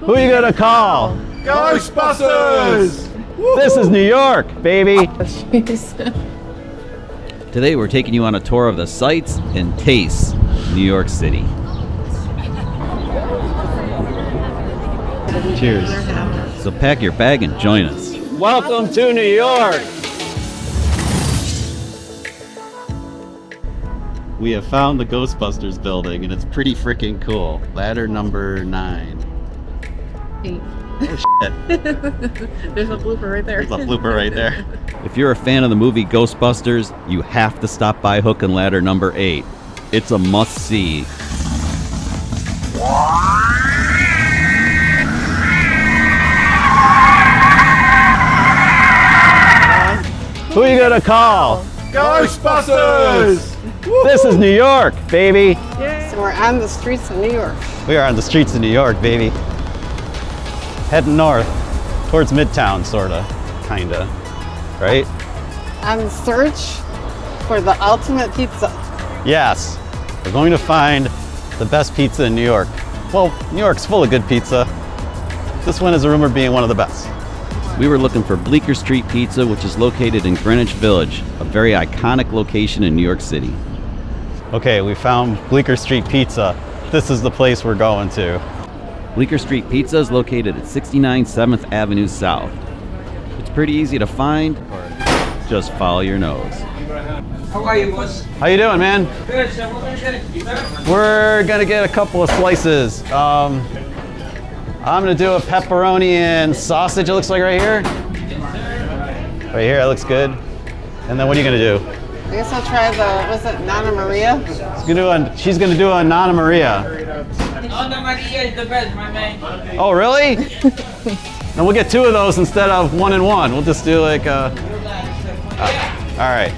Who are you gonna call? Ghostbusters! This is New York, baby. Jeez. Today we're taking you on a tour of the sights and tastes of New York City. Cheers. So pack your bag and join us. Welcome to New York. We have found the Ghostbusters building, and it's pretty freaking cool. Ladder number 9. 8. Oh, shit. There's a blooper right there. There's a blooper right there. If you're a fan of the movie Ghostbusters, you have to stop by Hook and Ladder number 8. It's a must-see. Who are you gonna call? Ghostbusters! This is New York, baby. So we're on the streets of New York. We are on the streets of New York, baby. Heading north towards Midtown, sorta, kinda, right? On the search for the ultimate pizza. Yes, we're going to find the best pizza in New York. Well, New York's full of good pizza. This one is rumored being one of the best. We were looking for Bleecker Street Pizza, which is located in Greenwich Village, a very iconic location in New York City. Okay, we found Bleecker Street Pizza. This is the place we're going to. Bleecker Street Pizza is located at 69 7th Avenue South. It's pretty easy to find. Just follow your nose. How are you, boss? How you doing, man? Good, sir. What can I get? Pizza? We're gonna get a couple of slices. I'm gonna do a pepperoni and sausage, it looks like right here. Right here, that looks good. And then what are you gonna do? I guess I'll try the, was it Nana Maria? She's gonna do a Nana Maria. Nana Maria is the best, my man. Oh, really? And we'll get 2 of those instead of 1 and 1. We'll just do like all right.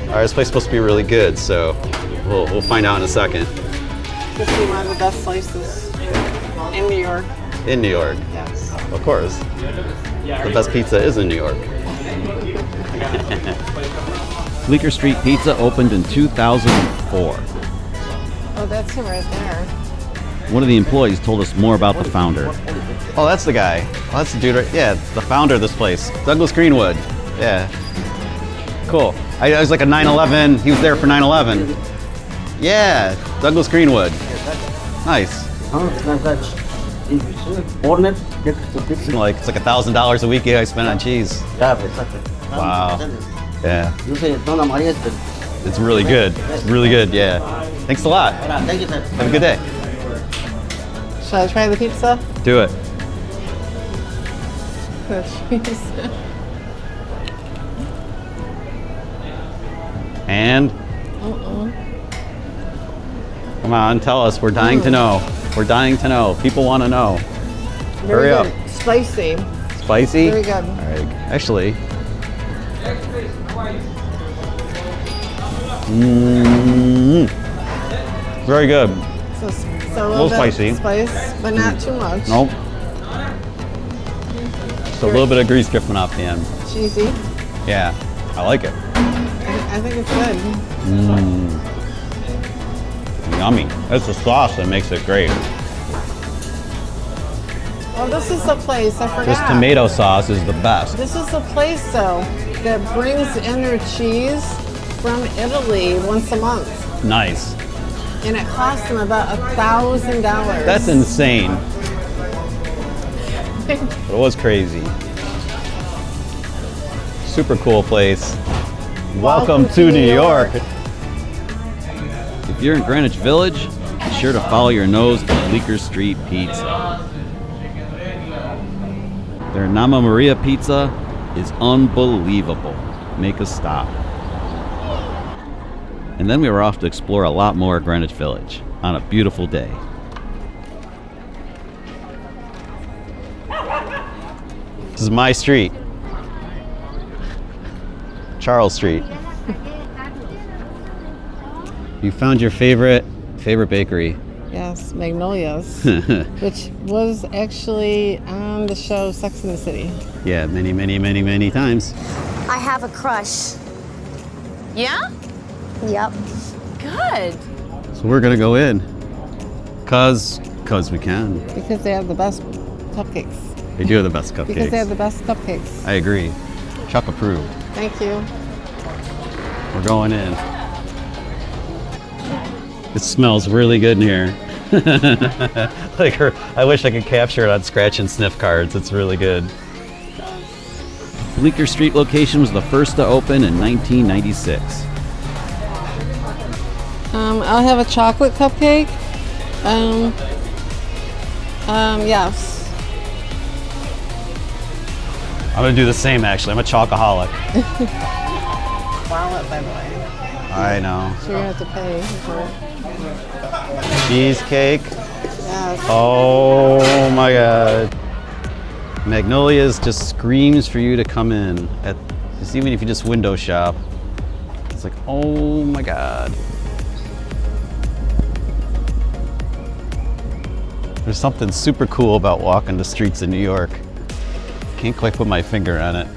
All right, this place is supposed to be really good, so we'll find out in a second. This is one of the best slices in New York. In New York, Yes. of course. The best pizza is in New York. Bleecker Street Pizza opened in 2004. Oh, that's it right there. One of the employees told us more about the founder. Oh, that's the guy. Oh, that's the dude right, yeah, the founder of this place. Douglas Greenwood. Yeah. Cool. I was like a 9/11, he was there for 9/11. Yeah, Douglas Greenwood. Nice. It's like $1,000 a week you guys spend on cheese. Wow. Yeah. It's really good. It's really good, yeah. Thanks a lot. Thank you, sir. Have a good day. Shall I try the pizza? Do it. The cheese. And? Come on, tell us. We're dying to know. We're dying to know. People want to know. Very Hurry good. up. Spicy. Spicy? Very good. All right. Actually. Very good. So a little little bit spicy. Spice, but not too much. Nope. Just a little bit of grease dripping off the end. Cheesy. Yeah, I like it. I think it's good. Yummy. It's the sauce that makes it great. Oh, this is the place. I forgot. This tomato sauce is the best. This is the place, though, that brings in their cheese from Italy once a month. Nice. And it costs them about $1,000. That's insane. But it was crazy. Super cool place. Welcome to New York. If you're in Greenwich Village, be sure to follow your nose to Bleecker Street Pizza. Their Nana Maria pizza is unbelievable. Make a stop. And then we were off to explore a lot more of Greenwich Village on a beautiful day. This is my street. Charles Street. You found your favorite bakery. Yes, Magnolia's, which was actually on the show Sex and the City. Yeah, many times. I have a crush. Yeah? Yep. Good. So we're gonna go in. Cause we can. Because they have the best cupcakes. They do have the best cupcakes. Because they have the best cupcakes. I agree. Chuck approved. Thank you. We're going in. It smells really good in here. I wish I could capture it on scratch and sniff cards. It's really good. Bleecker Street location was the first to open in 1996. I'll have a chocolate cupcake. Yes. I'm gonna do the same actually. I'm a chocoholic. Wallet, by the way. I know. So you're gonna have to pay for it. Cheesecake. Yes. Oh my god. Magnolia's just screams for you to come in. Just even if you just window shop. It's like, oh my god. There's something super cool about walking the streets in New York. Can't quite put my finger on it.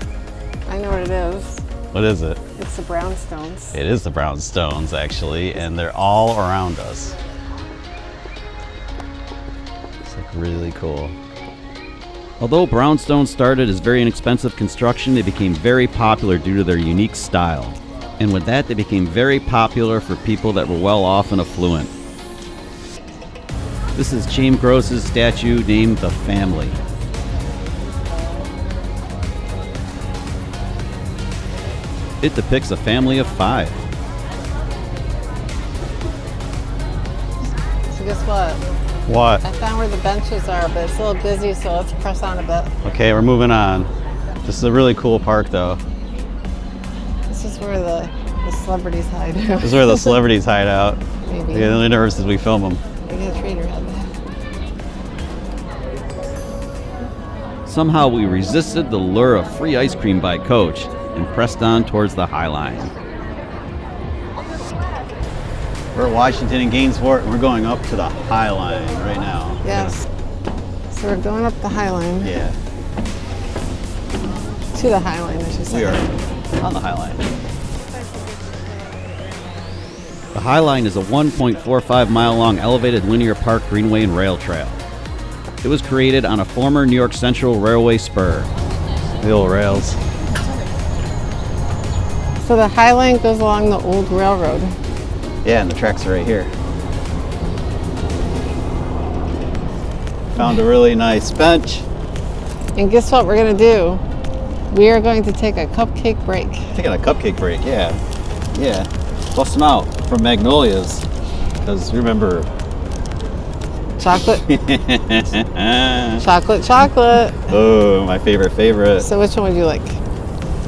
I know what it is. What is it? It's the Brownstones. It is the Brownstones, actually, and they're all around us. It's like really cool. Although Brownstones started as very inexpensive construction, they became very popular due to their unique style. And with that, they became very popular for people that were well off and affluent. This is Chaim Gross's statue named The Family. It depicts a family of 5. So guess what? What? I found where the benches are, but it's a little busy, so let's press on a bit. Okay, we're moving on. This is a really cool park, though. This is where the celebrities hide. This is where the celebrities hide out. Maybe. The only difference is we film them. Maybe a trader had that. Somehow we resisted the lure of free ice cream by Coach and pressed on towards the Highline. We're at Washington and Gainsport, and we're going up to the Highline right now. Yes. So we're going up the Highline. Yeah, To the Highline, I should say. we are on the Highline. The Highline is a 1.45 mile long elevated linear park greenway and rail trail. It was created on a former New York Central Railway spur. The old rails. So the Highline goes along the old railroad. Yeah, and the tracks are right here. Found a really nice bench. And guess what we're going to do? We are going to take a cupcake break. Taking a cupcake break, yeah. Yeah. Bust them out from Magnolia's. Because remember... Chocolate. Chocolate, chocolate. Oh, my favorite. So which one would you like?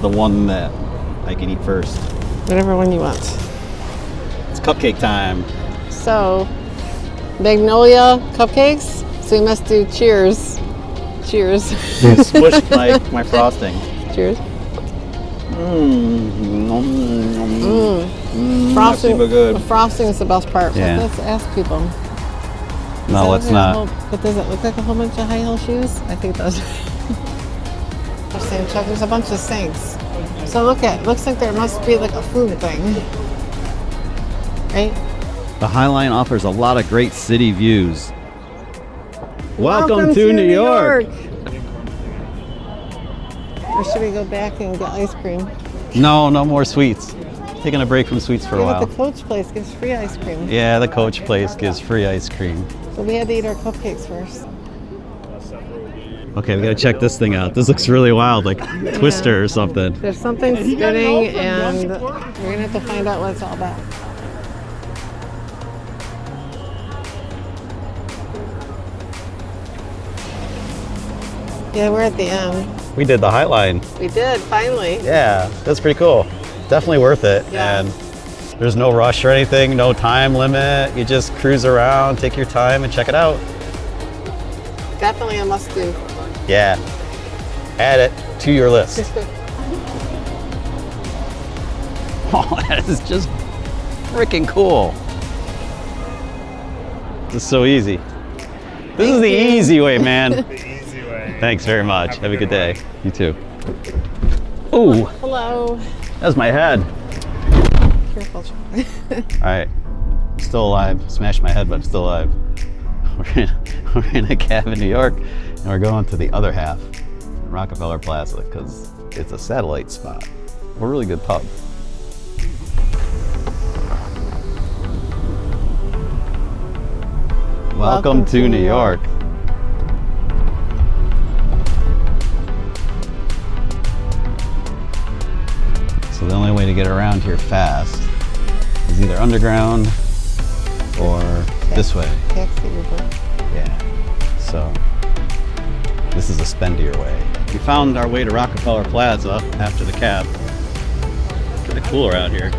The one that I can eat first. Whatever one you want. It's cupcake time. So, Magnolia cupcakes. So we must do cheers. Cheers. Smushed my frosting. Cheers. Frosting, but good. The frosting is the best part. Yeah. Let's ask people. No, let's not. But does it look like a whole bunch of high heel shoes? I think those. They're saying, Chuck, there's a bunch of sinks. So looks like there must be like a food thing. Right? The Highline offers a lot of great city views. Welcome to New York. Or should we go back and get ice cream? No more sweets. Taking a break from sweets for a Yeah, while. but the Coach place gives free ice cream. Yeah, the Coach place gives free ice cream. So we had to eat our cupcakes first. Okay, we gotta check this thing out. This looks really wild, like Twister or something. There's something spinning, and we're gonna have to find out what it's all about. Yeah, we're at the end. We did the Highline. We did, finally. Yeah, that's pretty cool. Definitely worth it. Yeah. And there's no rush or anything, no time limit. You just cruise around, take your time, and check it out. Definitely a must do. Yeah. Add it to your list. Oh, that is just freaking cool. This is so easy. This is the easy way, man. The easy way. Thanks very much. Have a good day. You too. Ooh, Hello. that's my head. Careful. All right, still alive. Smashed my head, but I'm still alive. We're in a cab in New York, And we're going to the other half, Rockefeller Plaza, because it's a satellite spot. A really good pub. Welcome to New York. So the only way to get around here fast is either underground or this way. Taxi Uber. Yeah. So this is a spendier way. We found our way to Rockefeller Plaza after the cab. Kind of cool around here.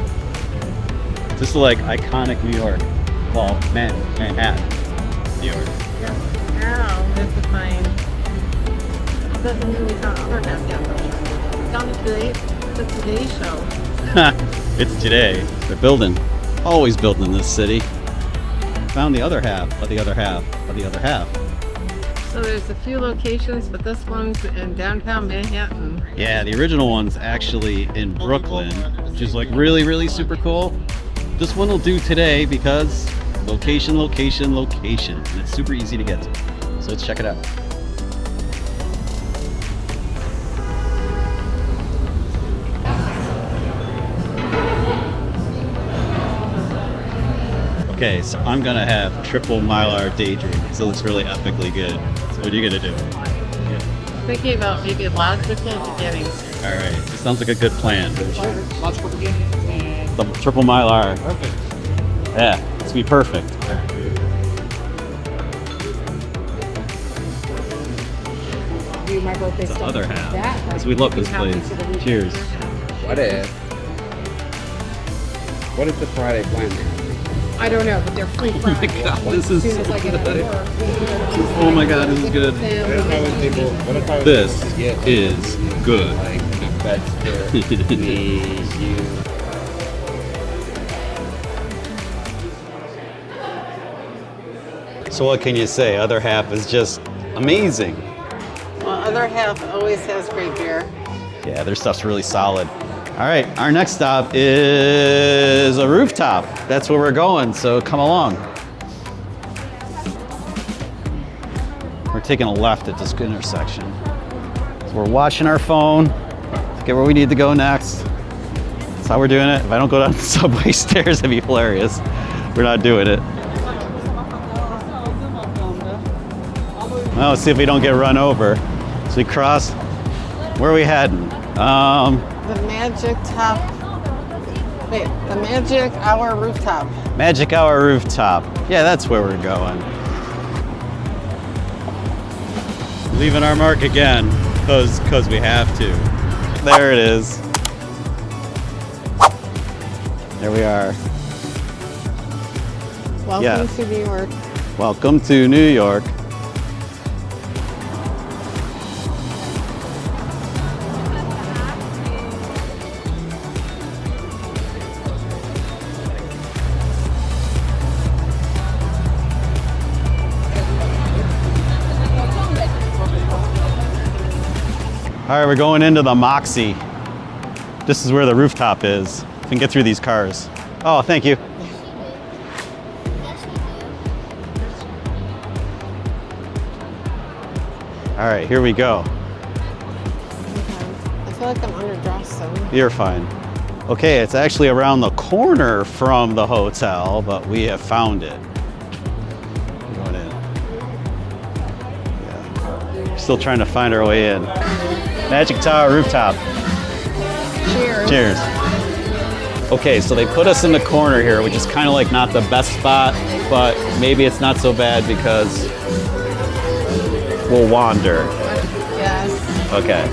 This is like iconic New York. Well, Manhattan, New York. Now, that's a fine. Doesn't really count over that yet. Down to the Today Show. It's today. They're building. Always building in this city. Found the other half of the other half of the other half. So there's a few locations, but this one's in downtown Manhattan. Yeah, the original one's actually in Brooklyn, which is like really, really super cool. This one will do today because location, location, location. And it's super easy to get to. So let's check it out. Okay, so I'm gonna have triple Mylar Daydream. So it looks really epically good. So what are you gonna do? Thinking about maybe logical beginnings. All right, this sounds like a good plan. The triple Mylar. Perfect. Yeah, it's gonna be perfect. My birthday The stuff. other half. That, As we love this place. Cheers. What if the Friday plan happens? I don't know, but they're free Friday. God, this is As soon as I get out of good. work, Oh my God, this is good. This is good. That's for me, you. So what can you say? Other half is just amazing. Well, other half always has great beer. Yeah, their stuff's really solid. All right, our next stop is a Rooftop. That's where we're going, so come along. We're taking a left at this intersection. So we're watching our phone to get where we need to go next. That's how we're doing it. If I don't go down the subway stairs, it'd be hilarious. We're not doing it. Well, let's see if we don't get run over. So we cross. Where are we heading? The Magic the Magic Hour Rooftop. Magic Hour Rooftop. Yeah, that's where we're going. Leaving our mark again, cause we have to. There it is. There we are. Welcome Yes. to New York. Welcome to New York. All right, we're going into the Moxie. This is where the Rooftop is. We can get through these cars. Oh, thank you. All right, here we go. I feel like I'm underdressed, so. You're fine. Okay, it's actually around the corner from the hotel, but we have found it. Going in. Yeah. Still trying to find our way in. Magic Tower Rooftop. Cheers. Cheers. Okay, so they put us in the corner here, which is kind of like not the best spot, but maybe it's not so bad because we'll wander. Yes. Okay.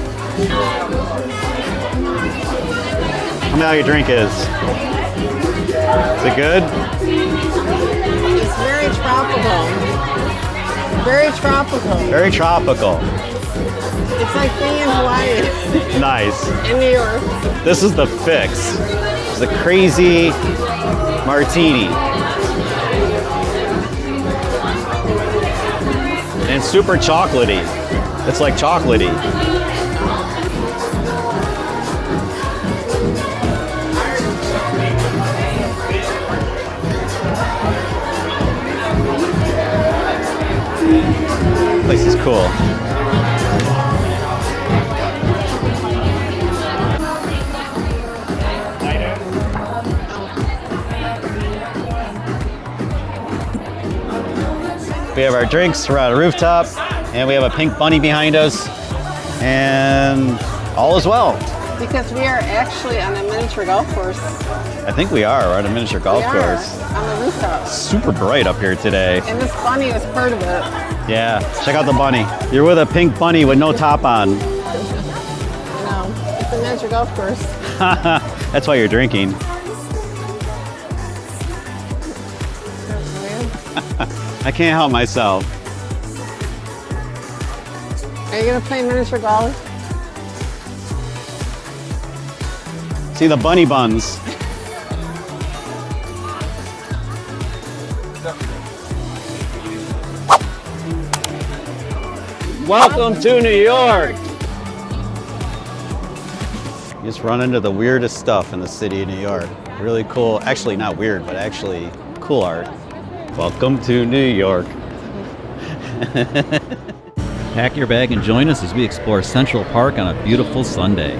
Tell me how your drink is. Is it good? It's very tropical. Very tropical. Very tropical. It's like being in Hawaii. Nice. In New York. This is the fix. It's a crazy martini. And super chocolatey. It's like chocolatey. This place is cool. We have our drinks. We're at a rooftop, and we have a pink bunny behind us, and all is well. Because we are actually on a miniature golf course. I think we are. We're at a miniature golf We course. are on the rooftop. Super bright up here today. And this bunny is part of it. Yeah, check out the bunny. You're with a pink bunny with no top on. No, it's a miniature golf course. That's why you're drinking. I can't help myself. Are you gonna play miniature golf? See the bunny buns. Welcome to New York. You just run into the weirdest stuff in the city of New York. Really cool, actually not weird, but actually cool art. Welcome to New York. Pack your bag and join us as we explore Central Park on a beautiful Sunday.